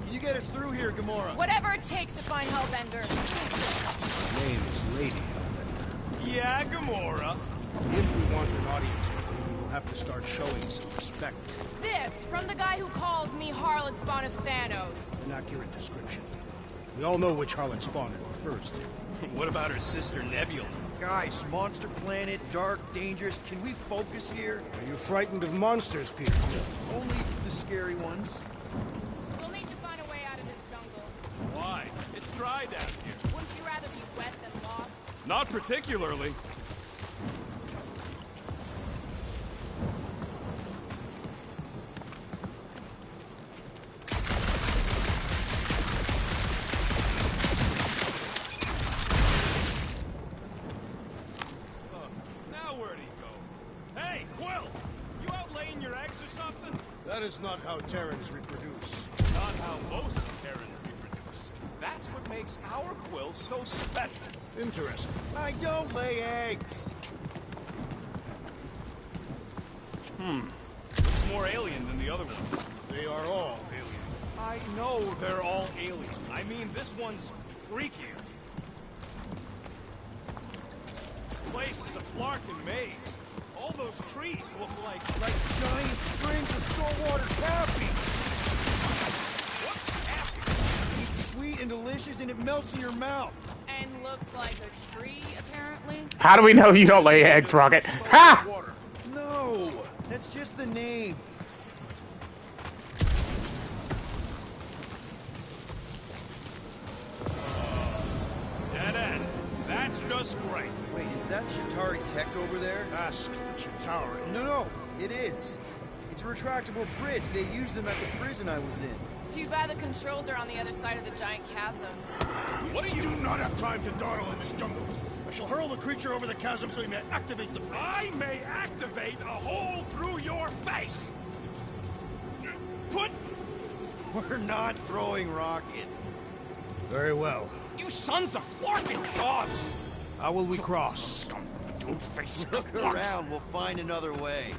Can you get us through here, Gamora? Whatever it takes to find Hellbender. Her name is Lady Hellbender. Yeah, Gamora. If we want an audience with her, we will have to start showing some respect. This, from the guy who calls me Harlot Spawn of Thanos. An accurate description. We all know which harlot spawn it refers to. What about her sister Nebula? Guys, monster planet, dark, dangerous. Can we focus here? Are you frightened of monsters, Peter Quill? Only the scary ones. We'll need to find a way out of this jungle. Why? It's dry down here. Wouldn't you rather be wet than lost? Not particularly. That is not how Terrans reproduce. Not how most Terrans reproduce. That's what makes our quill so special. Interesting. I don't lay eggs. It's more alien than the other ones. They are all alien. I know they're all alien. I mean, this one's freakier. This place is a Flarkin maze. All those trees look like Giant strings of saltwater taffy. what's happening? It's sweet and delicious, and it melts in your mouth. And looks like a tree, apparently. How do we know you don't lay eggs, Rocket? Ha! No, that's just the name. Dead end. That's just great. Wait, is that Shatari tech over there? Ask the Chitauri. No, it is. It's a retractable bridge. They used them at the prison I was in. Too bad the controls are on the other side of the giant chasm. What are You you? do not have time to dawdle in this jungle. I shall hurl the creature over the chasm so he may activate the bridge. I may activate a hole through your face. Put We're not throwing rocket. Very well. you sons of Flarkin dogs. How will we cross? Don't face Look around. We'll find another way.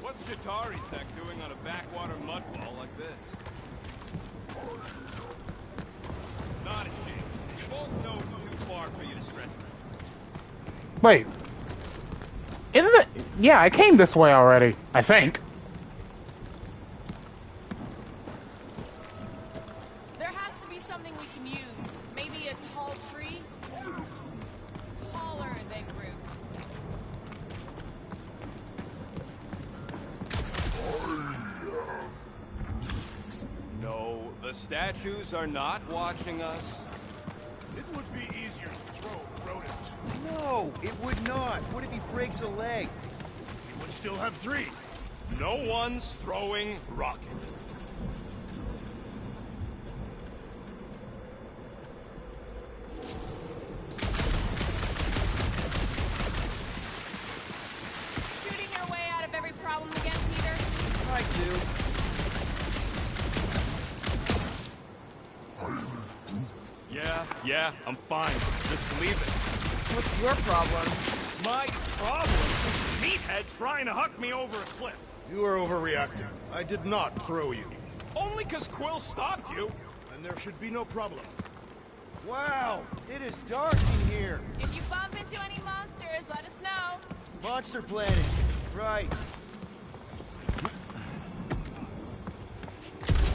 What's Shatari tech doing on a backwater mud wall like this? Not a chance. You both know it's too far for you to stretch around. Wait. Isn't it? Yeah, I came this way already, I think. There has to be something we can use. Maybe a tall tree? Taller than Groot. No, the statues are not watching us. It would be easier to throw a rodent. No, it would not. What if he breaks a leg? He would still have 3. No one's throwing rocket. Shooting your way out of every problem again, Peter? I do. Yeah, I'm fine. Just leave it. What's your problem? My problem is a meathead trying to huck me over a cliff. You are overreacting. I did not throw you. Only 'cause Quill stopped you. And there should be no problem. Wow, it is dark in here. If you bump into any monsters, let us know. Monster Planet. Right.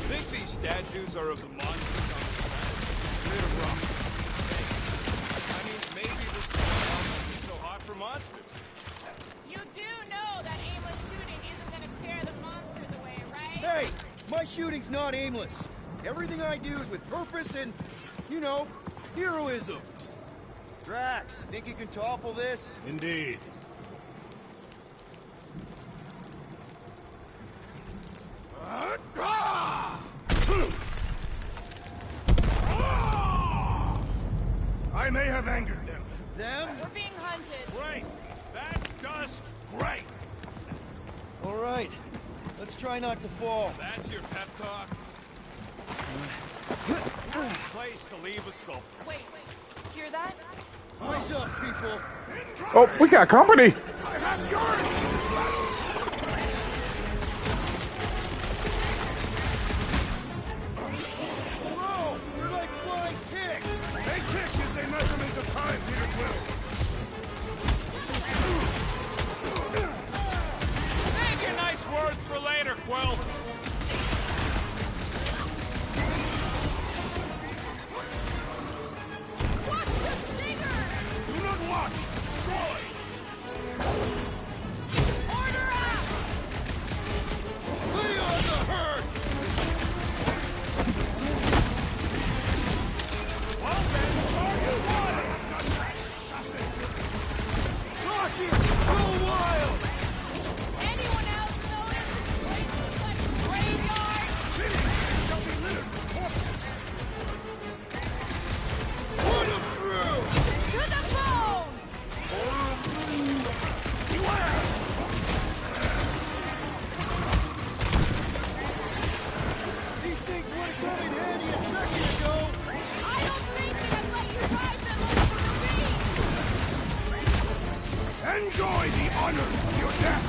Think these statues are of the monsters on the planet? They're wrong. I mean, maybe this is why it's so hot for monsters. You do know that aimless shooting isn't gonna scare the monsters away, right? Hey, my shooting's not aimless. Everything I do is with purpose and, you know, heroism. Drax, think you can topple this? Indeed. I may have angered them. Them? We're being hunted. Great. That's just great. All right. Let's try not to fall. That's your pep talk. Place to leave a sculpture. Wait, hear that? Eyes up, people. Oh, we got company. I have yards in this battle. Whoa! They're like flying ticks! A tick is a measurement of time, Peter Quill. Save your nice words for later, Quill. Watch the stingers! Do not watch. Destroy. Order up! Flee on the herd! Well then, start your water. Rocket! Go wild! Anyone else notice this place looks like a graveyard? City shall be littered with corpses. honor of your death.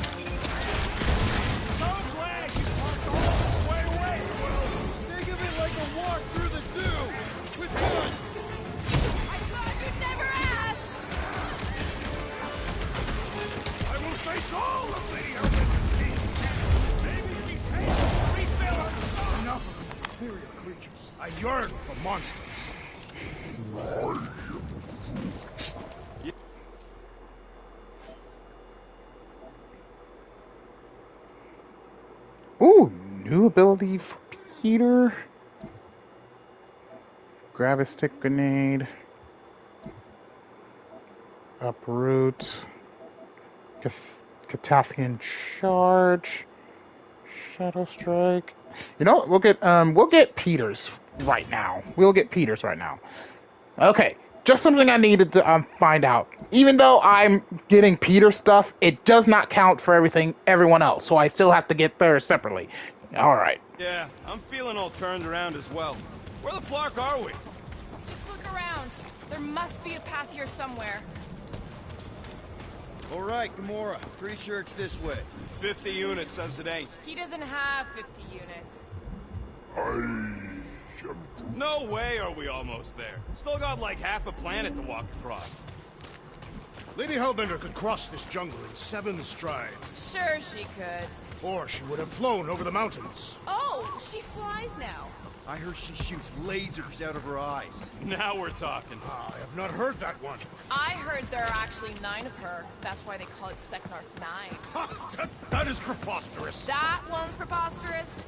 So glad you walked all this way away, Will. Think of it like a walk through the zoo with guns. I thought you'd never ask! I will face all of Lady Hellbender's team. Maybe she pays to refill her stock. Enough of inferior creatures. I yearn for monsters. Ooh, new ability for Peter. Grab a stick grenade. Uproot. Cataphian charge. Shadow strike. You know what? We'll get Peter's right now. We'll get Peter's right now. Okay, just something I needed to find out. Even though I'm getting Peter stuff, it does not count for everyone else. So I still have to get theirs separately. All right. Yeah, I'm feeling all turned around as well. Where the flark are we? Just look around. There must be a path here somewhere. All right, Gamora. Pretty sure it's this way. 50 units says it ain't. He doesn't have 50 units. No way are we almost there. Still got like half a planet to walk across. Lady Hellbender could cross this jungle in 7 strides. Sure she could. Or she would have flown over the mountains. Oh, she flies now. I heard she shoots lasers out of her eyes. Now we're talking. I have not heard that one. I heard there are actually 9 of her. That's why they call it Seknarf 9. That is preposterous. That one's preposterous.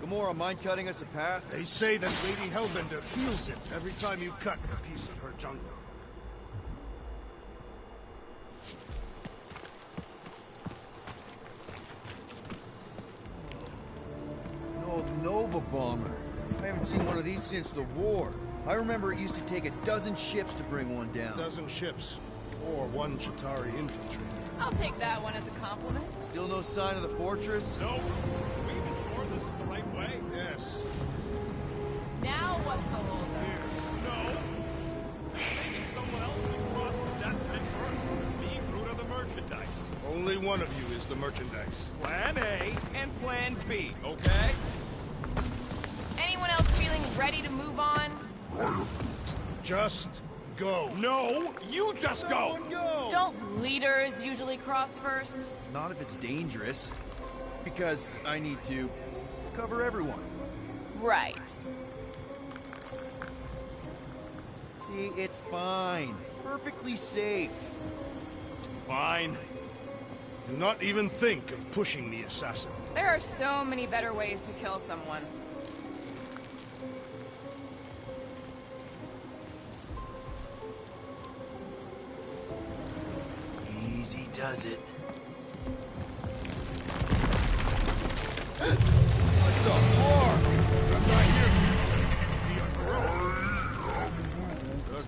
Gamora, mind cutting us a path? They say that Lady Hellbender feels it every time you cut a piece of her jungle. An old Nova bomber. I haven't seen one of these since the war. I remember it used to take a dozen ships to bring one down. 12 ships. Or 1 Chitauri infantry. I'll take that one as a compliment. Still no sign of the fortress? Nope. Are we even sure this is the right way? Yes. Now what's the holdup? No. Maybe someone else will cross the death pit first. Me, Groot, or the merchandise. Only one of you is the merchandise. Plan A and Plan B, okay? Anyone else feeling ready to move on? Just go. No, you just go. Go! Don't leaders usually cross first? Not if it's dangerous. Because I need to cover everyone. Right. See, it's fine. Perfectly safe. Fine. Do not even think of pushing the assassin. There are so many better ways to kill someone. Easy does it.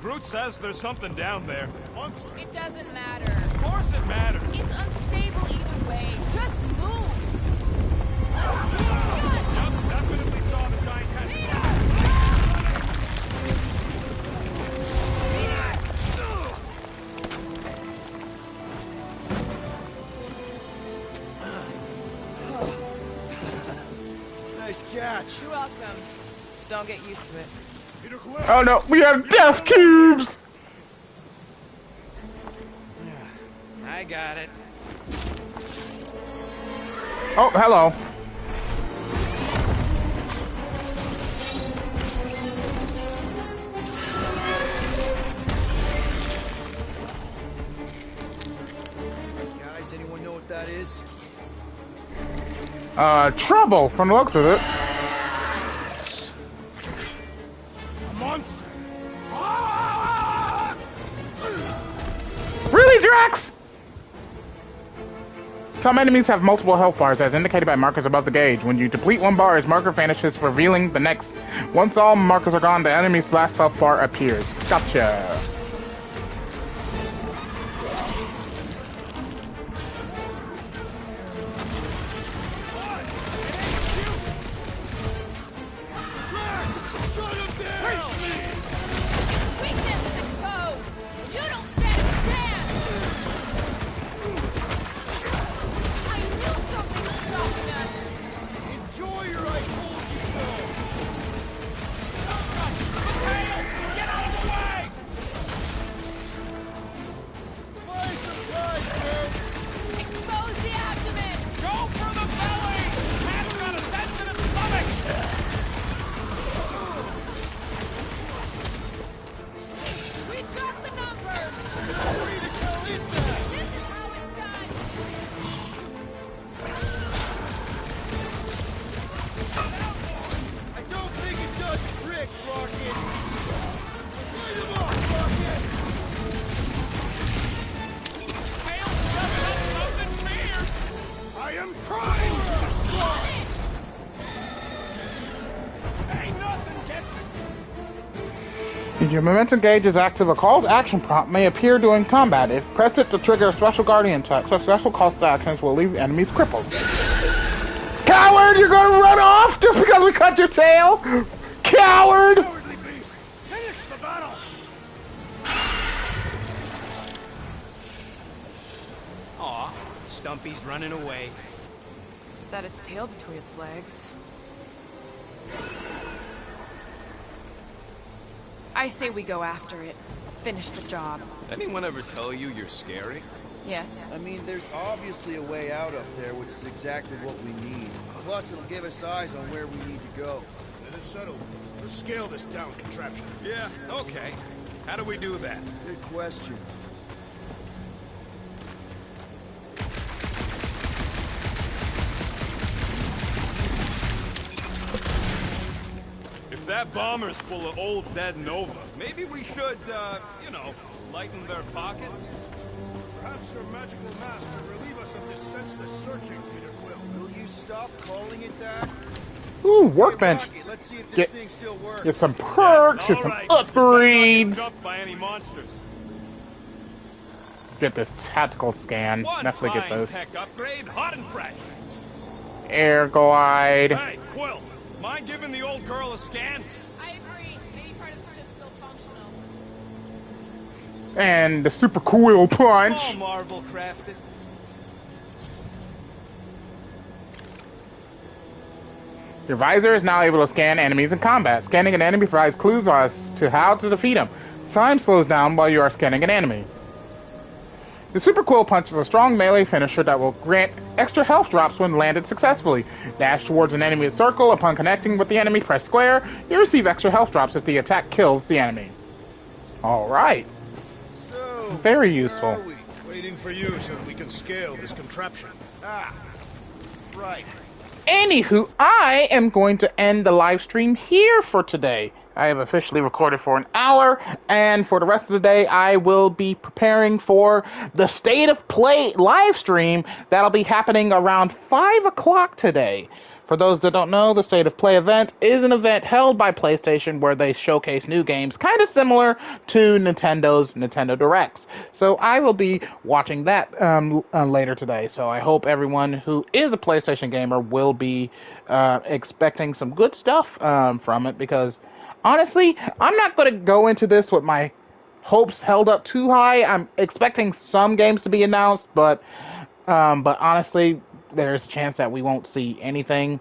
Groot says there's something down there. Monster. It doesn't matter. Of course it matters. It's unstable either way. Just move! Yep, definitely saw the giant cat. Nice catch. You're welcome. Don't get used to it. Oh no, we have death cubes! I got it. Oh, hello. Guys, anyone know what that is? Trouble from the looks of it. A monster. Really, Drax? Some enemies have multiple health bars as indicated by markers above the gauge. When you deplete one bar, its marker vanishes, revealing the next. Once all markers are gone, the enemy's last health bar appears. Gotcha. Weakness is exposed! You don't stand a chance! I knew something was stopping us! Enjoy your I told you so! Get out of the way! Buy some time, Bout! Expose the abdomen! Go for the belly! Cat's got a sensitive stomach! We've got the numbers! Free to go in there! This is how it's done! I don't think it does tricks, Rocket! Light him up, Rocket! Tails just got something fierce! I am primed to destroy! Ain't nothing gets If your momentum gauge is active, a call to action prompt may appear during combat. If press it to trigger a special guardian check, such special calls to actions will leave enemies crippled. Coward! You're gonna run off just because we cut your tail? Coward! cowardly beast! Finish the battle! Aw, Stumpy's running away. That its tail between its legs. I say we go after it. Finish the job. Anyone ever tell you you're scary? Yes. I mean, there's obviously a way out up there, which is exactly what we need. Plus, it'll give us eyes on where we need to go. Let us settle. Let's scale this down contraption. Yeah, okay. How do we do that? Good question. If that bomber's full of old dead Nova, maybe we should, lighten their pockets? Perhaps your magical mask will relieve us of this senseless searching, Peter Quill. Will you stop calling it that? Ooh, workbench. Hey, Rocket, let's see if this Get- thing still works. Get some perks, get some upgrades. Jumped by any monsters. Get this tactical scan. One Definitely get fine those. tech upgrade, hot and fresh. Air glide. Hey, Quill, mind giving the old girl a scan? I agree. Maybe part of the ship's still functional. And the super cool punch. Small marvel crafted. Your visor is now able to scan enemies in combat. Scanning an enemy provides clues as to how to defeat him. Time slows down while you are scanning an enemy. The Super Quill Punch is a strong melee finisher that will grant extra health drops when landed successfully. Dash towards an enemy circle. Upon connecting with the enemy, press square. You receive extra health drops if the attack kills the enemy. Alright. So, Very where useful. are we? Waiting for you so that we can scale this contraption. Ah, right. Anywho, I am going to end the live stream here for today. I have officially recorded for an hour, and for the rest of the day, I will be preparing for the State of Play live stream that'll be happening around 5 o'clock today. For those that don't know, the State of Play event is an event held by PlayStation where they showcase new games, kind of similar to Nintendo's Nintendo Directs. So I will be watching that later today. So I hope everyone who is a PlayStation gamer will be expecting some good stuff from it, because honestly, I'm not going to go into this with my hopes held up too high. I'm expecting some games to be announced, but honestly, there's a chance that we won't see anything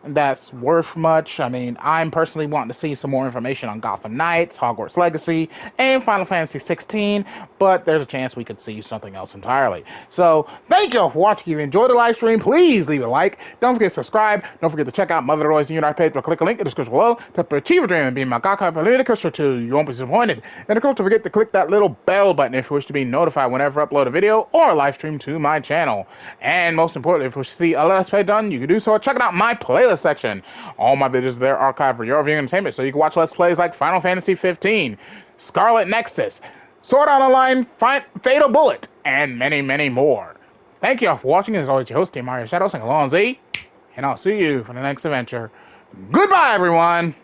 that's worth much. I mean, I'm personally wanting to see some more information on Gotham Knights, Hogwarts Legacy, and Final Fantasy 16, but there's a chance we could see something else entirely. So, thank you all for watching. If you enjoyed the live stream, please leave a like. Don't forget to subscribe. Don't forget to check out Mother Roy's Unite page, or click a link in the description below to achieve a dream and be my Gakai Politicus too. You won't be disappointed. And of course, don't forget to click that little bell button if you wish to be notified whenever I upload a video or a live stream to my channel. And most importantly, if you wish to see a Let's Play done, you can do so by checking out my playlist section. All my videos are there archived for your viewing entertainment, so you can watch Let's Plays like Final Fantasy 15, Scarlet Nexus, Sword Art Online, Fatal Bullet, and many, many more. Thank you all for watching. As always, your host, Team Mario Shadow, saying along Z, and I'll see you for the next adventure. Goodbye, everyone!